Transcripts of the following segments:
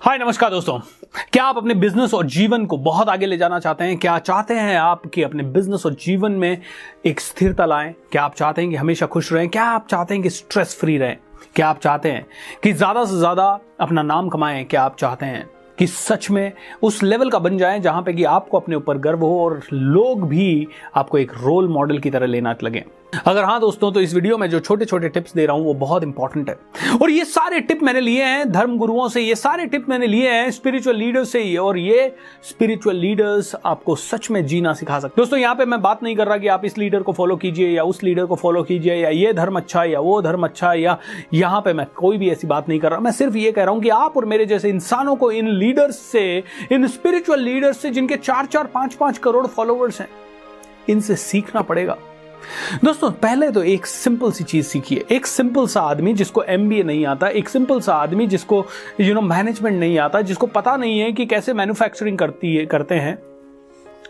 हाय नमस्कार दोस्तों, क्या आप अपने बिजनेस और जीवन को बहुत आगे ले जाना चाहते हैं? क्या चाहते हैं आप कि अपने बिजनेस और जीवन में एक स्थिरता लाएं? क्या आप चाहते हैं कि हमेशा खुश रहें? क्या आप चाहते हैं कि स्ट्रेस फ्री रहें? क्या आप चाहते हैं कि ज्यादा से ज्यादा अपना नाम कमाएं? क्या आप चाहते हैं कि सच में उस लेवल का बन जाएं जहां पे कि आपको अपने ऊपर गर्व हो और लोग भी आपको एक रोल मॉडल की तरह लेना लगे? अगर हाँ दोस्तों, तो इस वीडियो में जो छोटे छोटे टिप्स दे रहा हूं वो बहुत इंपॉर्टेंट है। और ये सारे टिप मैंने लिए हैं धर्म गुरुओं से, ये सारे टिप मैंने लिए हैं स्पिरिचुअल लीडर्स से ही, और ये स्पिरिचुअल लीडर्स आपको सच में जीना सिखा सकते। दोस्तों यहाँ पे मैं बात नहीं कर रहा कि आप इस लीडर को फॉलो कीजिए या उस लीडर को फॉलो कीजिए, या ये धर्म अच्छा है या वो धर्म अच्छा है, या यहाँ पे मैं कोई भी ऐसी बात नहीं कर रहा। मैं सिर्फ ये कह रहा हूं कि आप और मेरे जैसे इंसानों को इन लीडर्स से, इन स्पिरिचुअल लीडर्स से जिनके 4-4, 5-5 करोड़ फॉलोवर्स हैं, इनसे सीखना पड़ेगा। दोस्तों पहले तो एक सिंपल सी चीज सीखिए। एक सिंपल सा आदमी जिसको एमबीए नहीं आता, एक सिंपल सा आदमी जिसको मैनेजमेंट नहीं आता, जिसको पता नहीं है कि कैसे मैन्युफैक्चरिंग करते हैं,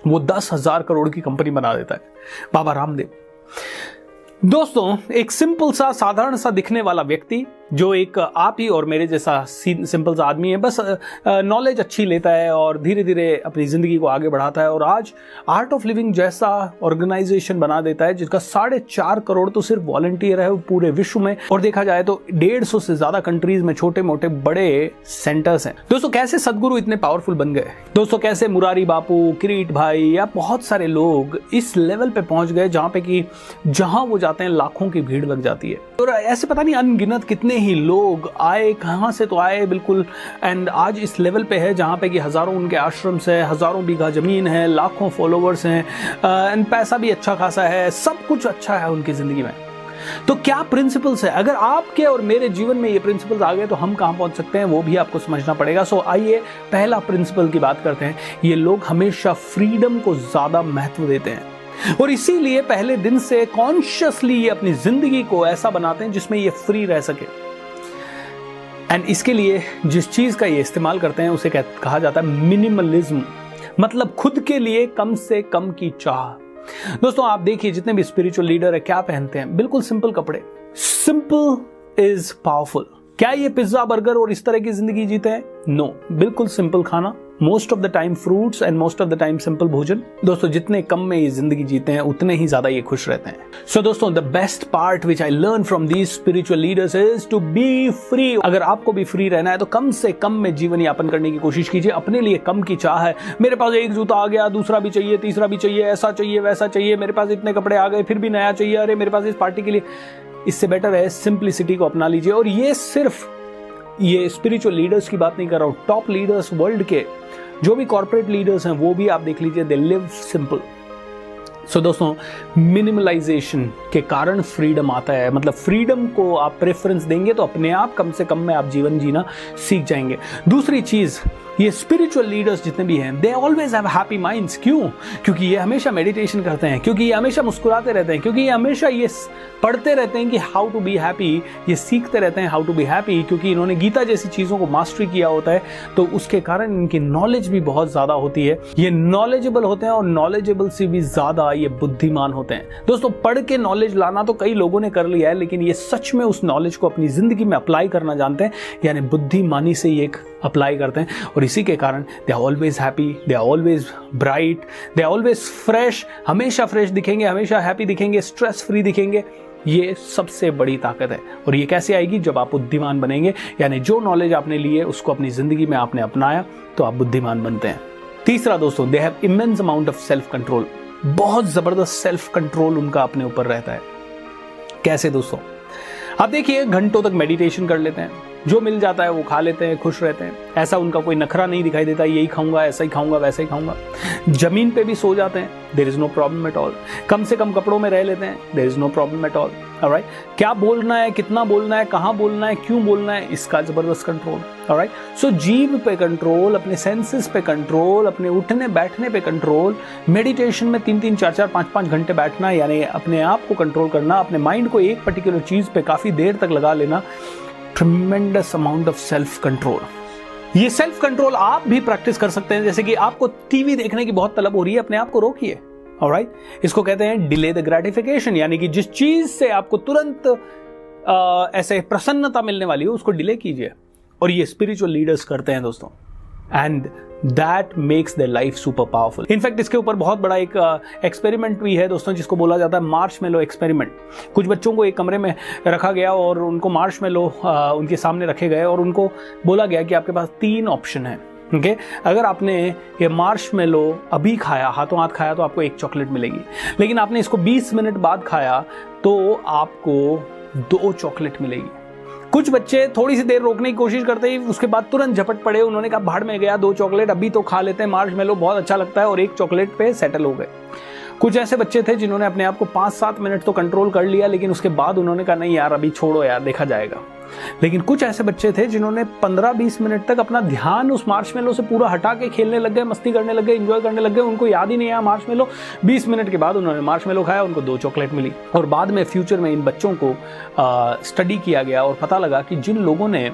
वो 10,000 करोड़ की कंपनी बना देता है। बाबा रामदेव। दोस्तों एक सिंपल सा, साधारण सा दिखने वाला व्यक्ति जो एक आप ही और मेरे जैसा सिंपल सा आदमी है, बस नॉलेज अच्छी लेता है और धीरे धीरे अपनी जिंदगी को आगे बढ़ाता है, और आज आर्ट ऑफ लिविंग जैसा ऑर्गेनाइजेशन बना देता है जिसका 4.5 करोड़ तो सिर्फ वॉलंटियर है पूरे विश्व में, और देखा जाए तो 150 से ज्यादा कंट्रीज में छोटे मोटे बड़े सेंटर्स हैं। दोस्तों कैसे सदगुरु इतने पावरफुल बन गए? दोस्तों कैसे मुरारी बापू, किरीट भाई या बहुत सारे लोग इस लेवल पे पहुंच गए जहां वो जाते हैं लाखों की भीड़ लग जाती है। और ऐसे पता नहीं अनगिनत कितने ही लोग आए, कहां से तो आए बिल्कुल, एंड आज इस लेवल पे है जहां पे कि हजारों उनके आश्रम है, हजारों बीघा जमीन है, लाखों फॉलोवर्स हैं, एंड पैसा भी अच्छा खासा है, सब कुछ अच्छा है उनकी जिंदगी में। तो क्या प्रिंसिपल्स है? अगर आपके और मेरे जीवन में ये प्रिंसिपल्स आ गए तो हम कहां पहुंच सकते हैं वो भी आपको समझना पड़ेगा। सो आइए पहला प्रिंसिपल की बात करते हैं। ये लोग हमेशा फ्रीडम को ज्यादा महत्व देते हैं, और इसीलिए पहले दिन से कॉन्शियसली ये अपनी जिंदगी को ऐसा बनाते हैं जिसमें ये फ्री रह सके। एंड इसके लिए जिस चीज का ये इस्तेमाल करते हैं उसे कहा जाता है मिनिमलिज्म, मतलब खुद के लिए कम से कम की चाह। दोस्तों आप देखिए जितने भी स्पिरिचुअल लीडर है क्या पहनते हैं? बिल्कुल सिंपल कपड़े। Simple is powerful. क्या ये पिज्जा बर्गर और इस तरह की जिंदगी जीते हैं? नो, बिल्कुल सिंपल खाना, most of the time fruits and most of the time simple भोजन। दोस्तों जितने कम में ये जिंदगी जीते हैं उतने ही ज्यादा ये खुश रहते हैं। सो दोस्तों the best part which I learn from these spiritual leaders is to be free. अगर आपको भी फ्री रहना है तो कम से कम में जीवन यापन करने की कोशिश कीजिए। अपने लिए कम की चाह है, मेरे पास एक जूता आ गया, दूसरा भी चाहिए, तीसरा भी चाहिए, ऐसा चाहिए वैसा चाहिए, मेरे पास इतने कपड़े आ गए फिर भी नया चाहिए, अरे मेरे पास इस पार्टी के लिए। इससे बेटर है सिंप्लिसिटी को अपना लीजिए। और ये सिर्फ ये स्पिरिचुअल लीडर्स की बात नहीं कर रहा हूं, टॉप लीडर्स वर्ल्ड के जो भी कॉर्पोरेट लीडर्स हैं वो भी आप देख लीजिए, दे लिव सिंपल। सो दोस्तों मिनिमलाइजेशन के कारण फ्रीडम आता है, मतलब फ्रीडम को आप प्रेफरेंस देंगे तो अपने आप कम से कम में आप जीवन जीना सीख जाएंगे। दूसरी चीज, ये स्पिरिचुअल लीडर्स जितने भी हैं they always have happy minds. क्यों? क्योंकि ये हमेशा मेडिटेशन करते हैं, क्योंकि ये हमेशा मुस्कुराते रहते हैं, क्योंकि ये हमेशा ये पढ़ते रहते हैं कि हाउ टू बी हैप्पी, ये सीखते रहते हैं हाउ टू बी हैप्पी, क्योंकि इन्होंने गीता जैसी चीजों को मास्टरी किया होता है, तो उसके कारण इनकी नॉलेज भी बहुत ज्यादा होती है। ये नॉलेजेबल होते हैं, और नॉलेजेबल से भी ज्यादा ये बुद्धिमान होते हैं। दोस्तों पढ़ के नॉलेज लाना तो कई लोगों ने कर लिया है, लेकिन ये सच में उस नॉलेज को अपनी जिंदगी में अप्लाई करना जानते हैं, यानी बुद्धिमानी से ये अप्लाई करते हैं, और इसी के कारण they are always happy, they are always bright, they are always fresh, हमेशा फ्रेश दिखेंगे, हमेशा हैप्पी दिखेंगे, स्ट्रेस फ्री दिखेंगे। ये सबसे बड़ी ताकत है। और ये कैसे आएगी? जब आप बुद्धिमान बनेंगे, यानी जो नॉलेज आपने ली है उसको अपनी जिंदगी में आपने अपनाया तो आप बुद्धिमान बनते हैं। तीसरा दोस्तों, they have immense amount of self control. बहुत जबरदस्त सेल्फ कंट्रोल उनका अपने ऊपर रहता है। कैसे दोस्तों? आप देखिए घंटों तक मेडिटेशन कर लेते हैं, जो मिल जाता है वो खा लेते हैं, खुश रहते हैं, ऐसा उनका कोई नखरा नहीं दिखाई देता, यही खाऊंगा, ऐसा ही खाऊंगा, वैसा ही खाऊंगा। जमीन पे भी सो जाते हैं, there is no problem at all. कम से कम कपड़ों में रह लेते हैं, there is no problem at all. Alright, क्या बोलना है, कितना बोलना है, कहां बोलना है, क्यों बोलना है, इसका जबरदस्त कंट्रोल। ऑलराइट, सो जीभ पे कंट्रोल, अपने सेंसेस पे कंट्रोल, अपने उठने बैठने पे कंट्रोल, मेडिटेशन में 3-3, 4-4, 5-5 घंटे बैठना, यानी अपने आप को कंट्रोल करना, अपने माइंड को एक पर्टिकुलर चीज पे काफी देर तक लगा लेना। Tremendous amount of self control. ये सेल्फ कंट्रोल आप भी प्रैक्टिस कर सकते हैं। जैसे कि आपको टीवी देखने की बहुत तलब हो रही है, अपने आप को रोकिए। ऑलराइट, इसको कहते हैं डिले द ग्रेटिफिकेशन, यानी कि जिस चीज से आपको तुरंत ऐसे प्रसन्नता मिलने वाली हो उसको डिले कीजिए। और ये स्पिरिचुअल लीडर्स करते हैं दोस्तों, and that makes their life super powerful. In fact इसके ऊपर बहुत बड़ा एक एक्सपेरिमेंट भी है दोस्तों, जिसको बोला जाता है मार्शमेलो एक्सपेरिमेंट। कुछ बच्चों को एक कमरे में रखा गया और उनको मार्शमेलो उनके सामने रखे गए और उनको बोला गया कि आपके पास 3 ऑप्शन है। ओके, अगर आपने ये मार्शमेलो अभी खाया, हाथों हाथ खाया, तो आपको 1 चॉकलेट मिलेगी, लेकिन आपने इसको 20 मिनट बाद खाया तो आपको 2 चॉकलेट मिलेगी। कुछ बच्चे थोड़ी सी देर रोकने की कोशिश करते ही उसके बाद तुरंत झपट पड़े, उन्होंने कहा भाड़ में गया, 2 चॉकलेट अभी तो खा लेते हैं, मार्शमेलो बहुत अच्छा लगता है, और 1 चॉकलेट पे सेटल हो गए। कुछ ऐसे बच्चे थे जिन्होंने अपने आप को 5-7 मिनट तो कंट्रोल कर लिया, लेकिन उसके बाद उन्होंने कहा नहीं यार अभी छोड़ो यार, देखा जाएगा। लेकिन कुछ ऐसे बच्चे थे जिन्होंने 15-20 मिनट तक अपना ध्यान उस मार्शमेलो से पूरा हटा के खेलने लग गए, मस्ती करने लग गए, एंजॉय करने लग गए, उनको याद ही नहीं आया मार्शमेलो। 20 मिनट के बाद उन्होंने मार्शमेलो खाया, उनको 2 चॉकलेट मिली। और बाद में फ्यूचर में इन बच्चों को स्टडी किया गया और पता लगा कि जिन लोगों ने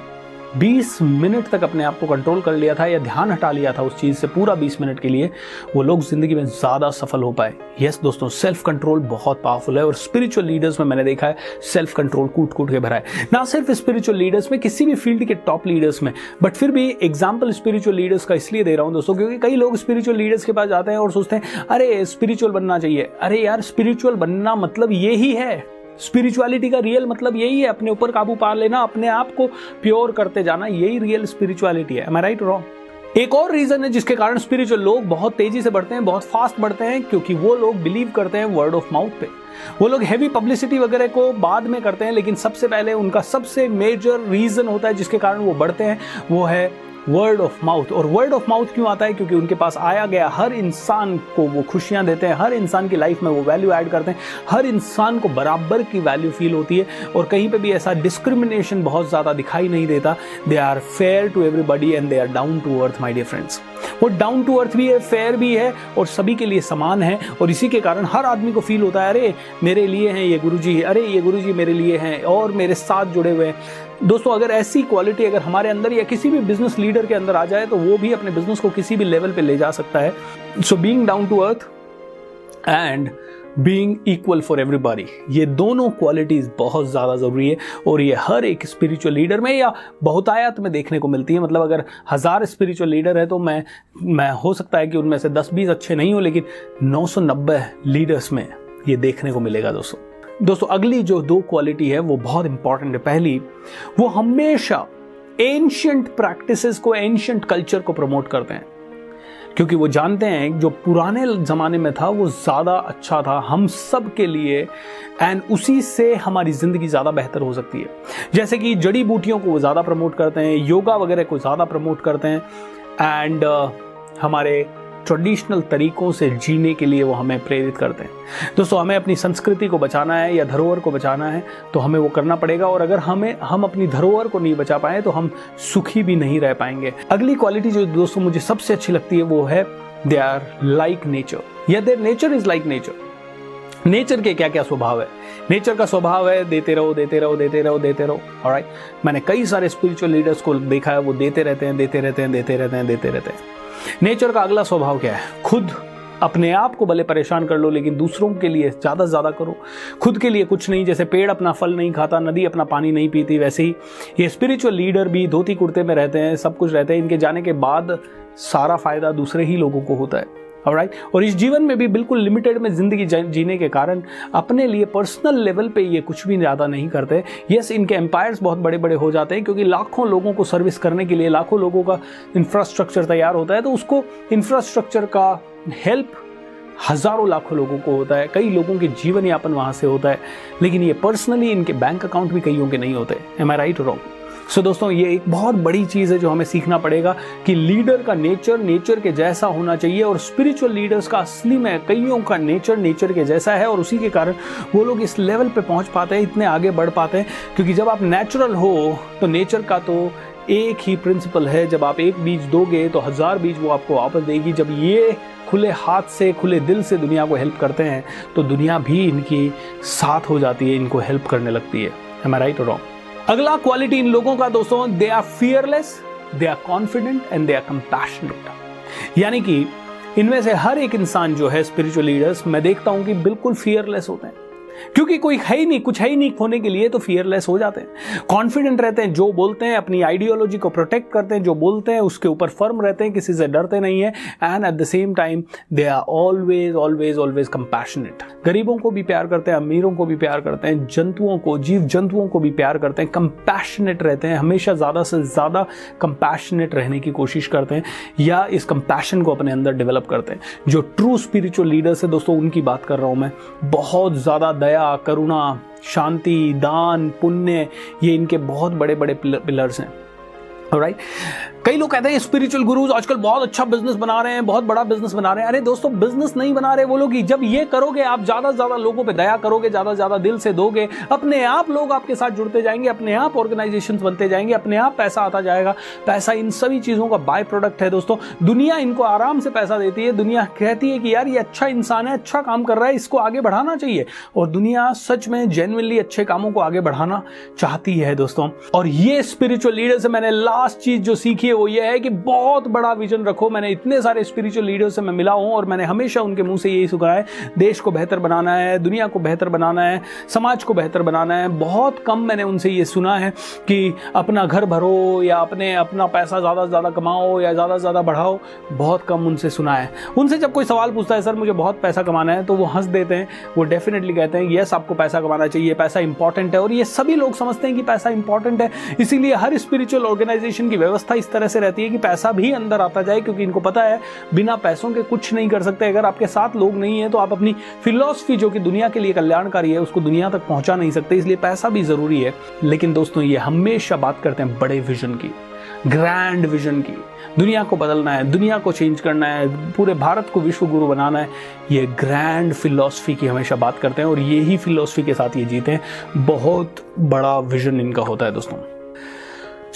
20 मिनट तक अपने आप को कंट्रोल कर लिया था या ध्यान हटा लिया था उस चीज से पूरा 20 मिनट के लिए, वो लोग जिंदगी में ज्यादा सफल हो पाए। यस दोस्तों, सेल्फ कंट्रोल बहुत पावरफुल है और स्पिरिचुअल लीडर्स में मैंने देखा है सेल्फ कंट्रोल कूट कूट के भरा है। ना सिर्फ स्पिरिचुअल लीडर्स में, किसी भी फील्ड के टॉप लीडर्स में, बट फिर भी एग्जाम्पल स्पिरिचुअल लीडर्स का इसलिए दे रहा हूं दोस्तों क्योंकि कई लोग स्पिरिचुअल लीडर्स के पास जाते हैं और सोचते हैं अरे स्पिरिचुअल बनना चाहिए। अरे यार, स्पिरिचुअल बनना मतलब यही है, स्पिरिचुअलिटी का रियल मतलब यही है, अपने ऊपर काबू पा लेना, अपने आप को प्योर करते जाना, यही रियल स्पिरिचुअलिटी है। Am I right wrong? एक और रीजन है जिसके कारण स्पिरिचुअल लोग बहुत तेजी से बढ़ते हैं, बहुत फास्ट बढ़ते हैं, क्योंकि वो लोग बिलीव करते हैं वर्ड ऑफ माउथ पे। वो लोग हैवी पब्लिसिटी वगैरह को बाद में करते हैं, लेकिन सबसे पहले उनका सबसे मेजर रीजन होता है जिसके कारण वो बढ़ते हैं, वो है वर्ड ऑफ माउथ। और वर्ड ऑफ माउथ क्यों आता है? क्योंकि उनके पास आया गया हर इंसान को वो खुशियां देते हैं, हर इंसान की लाइफ में वो वैल्यू ऐड करते हैं, हर इंसान को बराबर की वैल्यू फील होती है और कहीं पे भी ऐसा डिस्क्रिमिनेशन बहुत ज्यादा दिखाई नहीं देता। They are fair to everybody and they are down to earth my dear friends. वो डाउन टू अर्थ भी है, फेयर भी है और सभी के लिए समान है, और इसी के कारण हर आदमी को फील होता है अरे मेरे लिए हैं ये गुरुजी, अरे ये गुरुजी मेरे लिए हैं और मेरे साथ जुड़े हुए हैं। दोस्तों, अगर ऐसी क्वालिटी अगर हमारे अंदर या किसी भी बिजनेस लीडर के अंदर आ जाए तो वो भी अपने बिजनेस को किसी भी लेवल पे ले जा सकता है। So being down to earth and being equal for everybody, ये दोनों क्वालिटीज बहुत ज्यादा जरूरी है और ये हर एक स्पिरिचुअल लीडर में या बहुतायत में देखने को मिलती है। मतलब अगर 1000 स्पिरिचुअल लीडर है तो मैं हो सकता है कि उनमें से 10-20 अच्छे नहीं हो, लेकिन 990 लीडर्स में ये देखने को मिलेगा दोस्तों। अगली जो 2 क्वालिटी है वो बहुत इंपॉर्टेंट है। पहली, वो हमेशा एंशिएंट प्रैक्टिसेस को, एंशिएंट कल्चर को प्रमोट करते हैं, क्योंकि वो जानते हैं जो पुराने जमाने में था वो ज्यादा अच्छा था हम सब के लिए, एंड उसी से हमारी जिंदगी ज्यादा बेहतर हो सकती है। जैसे कि जड़ी बूटियों को वो ज्यादा प्रमोट करते हैं, योगा वगैरह को ज्यादा प्रमोट करते हैं, एंड हमारे ट्रेडिशनल तरीकों से जीने के लिए वो हमें प्रेरित करते हैं। दोस्तों, हमें अपनी संस्कृति को बचाना है या धरोहर को बचाना है तो हमें वो करना पड़ेगा, और अगर हम अपनी धरोहर को नहीं बचा पाए तो हम सुखी भी नहीं रह पाएंगे। अगली क्वालिटी जो दोस्तों मुझे सबसे अच्छी लगती है वो है दे आर लाइक नेचर, या their nature is like nature. Nature के क्या क्या स्वभाव है? नेचर का स्वभाव है देते रहो देते रहो देते रहो देते रहो। ऑलराइट, मैंने कई सारे स्पिरिचुअल लीडर्स को देखा है, वो देते रहते हैं देते रहते हैं देते रहते हैं देते रहते हैं। नेचर का अगला स्वभाव क्या है? खुद अपने आप को भले परेशान कर लो लेकिन दूसरों के लिए ज्यादा से ज्यादा करो, खुद के लिए कुछ नहीं। जैसे पेड़ अपना फल नहीं खाता, नदी अपना पानी नहीं पीती, वैसे ही ये स्पिरिचुअल लीडर भी धोती कुर्ते में रहते हैं, सब कुछ रहते हैं, इनके जाने के बाद सारा फायदा दूसरे ही लोगों को होता है। ऑलराइट, और इस जीवन में भी बिल्कुल लिमिटेड में जिंदगी जीने के कारण अपने लिए पर्सनल लेवल पे ये कुछ भी ज्यादा नहीं करते। यस, इनके एम्पायर्स बहुत बड़े बड़े हो जाते हैं क्योंकि लाखों लोगों को सर्विस करने के लिए लाखों लोगों का इंफ्रास्ट्रक्चर तैयार होता है, तो उसको इंफ्रास्ट्रक्चर का हेल्प हजारों लाखों लोगों को होता है, कई लोगों के जीवन यापन वहां से होता है, लेकिन ये पर्सनली इनके बैंक अकाउंट भी कईयों के नहीं होते। M I right or wrong? सो दोस्तों, ये एक बहुत बड़ी चीज है जो हमें सीखना पड़ेगा कि लीडर का नेचर के जैसा होना चाहिए, और स्पिरिचुअल लीडर्स का असली में कईयों का नेचर के जैसा है, और उसी के कारण वो लोग इस लेवल पे पहुंच पाते हैं, इतने आगे बढ़ पाते हैं। क्योंकि जब आप नेचुरल हो तो नेचर का तो एक ही प्रिंसिपल है, जब आप एक बीज दोगे तो 1000 बीज वो आपको वापस देगी। जब ये खुले हाथ से, खुले दिल से दुनिया को हेल्प करते हैं तो दुनिया भी इनकी साथ हो जाती है, इनको हेल्प करने लगती है। Am I right or wrong? अगला क्वालिटी इन लोगों का दोस्तों, they are fearless, they are confident and they are compassionate. यानी कि इनमें से हर एक इंसान जो है स्पिरिचुअल लीडर्स, मैं देखता हूं कि बिल्कुल फियरलेस होते हैं। क्योंकि कोई है ही नहीं, कुछ है ही नहीं खोने के लिए, तो फियरलेस हो जाते हैं, कॉन्फिडेंट रहते हैं, जो बोलते हैं अपनी आइडियोलॉजी को प्रोटेक्ट करते हैं, जो बोलते हैं उसके ऊपर फर्म रहते हैं, किसी से डरते नहीं है, and at the same time they are always always always compassionate. गरीबों को भी प्यार करते हैं, अमीरों को भी प्यार करते हैं, जंतुओं को, जीव जंतुओं को भी प्यार करते हैं, कंपैशनेट रहते हैं, हमेशा ज़्यादा से ज़्यादा कंपैशनेट रहने की कोशिश करते हैं, या इस कंपैशन को अपने अंदर डेवलप करते हैं। जो ट्रू स्पिरिचुअल लीडर्स है दोस्तों, उनकी बात कर रहा हूं मैं। बहुत ज़्यादा दया, करुणा, शांति, दान, पुण्य, ये इनके बहुत बड़े बड़े पिलर्स हैं। ऑलराइट, कई लोग कहते हैं स्पिरिचुअल गुरुज आजकल बहुत अच्छा बिजनेस बना रहे हैं, बहुत बड़ा बिजनेस बना रहे हैं। अरे दोस्तों, बिजनेस नहीं बना रहे वो लोग ही। जब ये करोगे, आप ज्यादा से ज्यादा लोगों पे दया करोगे, ज्यादा से ज्यादा दिल से दोगे, अपने आप लोग आपके साथ जुड़ते जाएंगे, अपने आप ऑर्गेनाइजेशन बनते जाएंगे, अपने आप पैसा आता जाएगा। पैसा इन सभी चीजों का बाय प्रोडक्ट है दोस्तों। दुनिया इनको आराम से पैसा देती है, दुनिया कहती है कि यार ये अच्छा इंसान है, अच्छा काम कर रहा है, इसको आगे बढ़ाना चाहिए, और दुनिया सच में जेन्युइनली अच्छे कामों को आगे बढ़ाना चाहती है दोस्तों। और ये स्पिरिचुअल लीडर से मैंने लास्ट चीज जो सीखी है वो ये है कि बहुत बड़ा विजन रखो। मैंने इतने सारे स्पिरिचुअल लीडर से मैं मिला हूं और मैंने हमेशा उनके मुंह से यही सुना है, देश को बेहतर बनाना है, दुनिया को बेहतर बनाना है, समाज को बेहतर बनाना है। बहुत कम मैंने उनसे ये सुना है कि अपना घर भरो या अपना पैसा ज्यादा से ज्यादा कमाओ या ज्यादा से ज्यादा बढ़ाओ। बहुत कम उनसे सुना है। उनसे जब कोई सवाल पूछता है, सर मुझे बहुत पैसा कमाना है, तो वो हंस देते हैं। वो डेफिनेटली कहते हैं यस, आपको पैसा कमाना चाहिए, पैसा इंपॉर्टेंट है। और ये सभी लोग समझते हैं कि पैसा इंपॉर्टेंट है, इसीलिए हर स्पिरिचुअल ऑर्गेनाइजेशन की व्यवस्था इस तरह से रहती है कि पैसा भी अंदर आता जाए, क्योंकि इनको पता है बिना पैसों के कुछ नहीं कर सकते। अगर आपके साथ लोग नहीं है तो आप अपनी फिलॉसफी जो कि दुनिया के लिए कल्याणकारी है उसको दुनिया तक पहुंचा नहीं सकते, इसलिए पैसा भी जरूरी है। लेकिन दोस्तों, ये हमेशा बात करते हैं बड़े विजन की, ग्रैंड विजन की। दुनिया को बदलना है, दुनिया को चेंज करना है, पूरे भारत को विश्व गुरु बनाना है, ये ग्रैंड फिलॉसफी की हमेशा बात करते हैं और यही फिलॉसफी के साथ ये जीते हैं। बहुत बड़ा विजन इनका होता है दोस्तों।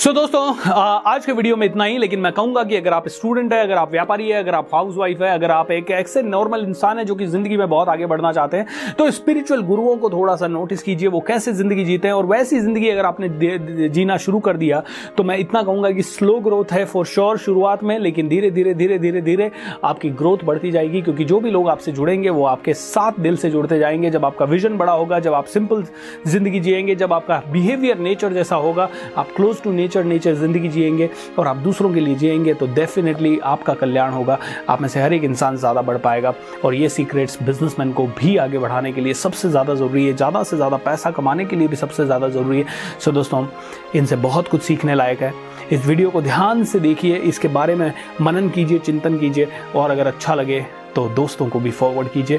दोस्तों, आज के वीडियो में इतना ही। लेकिन मैं कहूंगा कि अगर आप स्टूडेंट है, अगर आप व्यापारी है, अगर आप हाउसवाइफ है, अगर आप एक ऐसे नॉर्मल इंसान है जो कि जिंदगी में बहुत आगे बढ़ना चाहते हैं, तो स्पिरिचुअल गुरुओं को थोड़ा सा नोटिस कीजिए, वो कैसे जिंदगी जीते हैं। और वैसी जिंदगी अगर आपने जीना शुरू कर दिया तो मैं इतना कहूंगा कि स्लो ग्रोथ है फॉर श्योर शुरुआत में, लेकिन धीरे धीरे धीरे धीरे धीरे आपकी ग्रोथ बढ़ती जाएगी, क्योंकि जो भी लोग आपसे जुड़ेंगे वो आपके साथ दिल से जुड़ते जाएंगे। जब आपका विजन बड़ा होगा, जब आप सिंपल जिंदगी जिएंगे, जब आपका बिहेवियर नेचर जैसा होगा, आप क्लोज टू नेचर जिंदगी जिएंगे और आप दूसरों के लिए जिएंगे, तो डेफिनेटली आपका कल्याण होगा। आप में से हर एक इंसान ज्यादा बढ़ पाएगा। और ये सीक्रेट्स बिजनेसमैन को भी आगे बढ़ाने के लिए सबसे ज्यादा जरूरी है, ज्यादा से ज्यादा पैसा कमाने के लिए भी सबसे ज्यादा जरूरी है। सो दोस्तों, इनसे बहुत कुछ सीखने लायक है। इस वीडियो को ध्यान से देखिए, इसके बारे में मनन कीजिए, चिंतन कीजिए, और अगर अच्छा लगे तो दोस्तों को भी फॉरवर्ड कीजिए।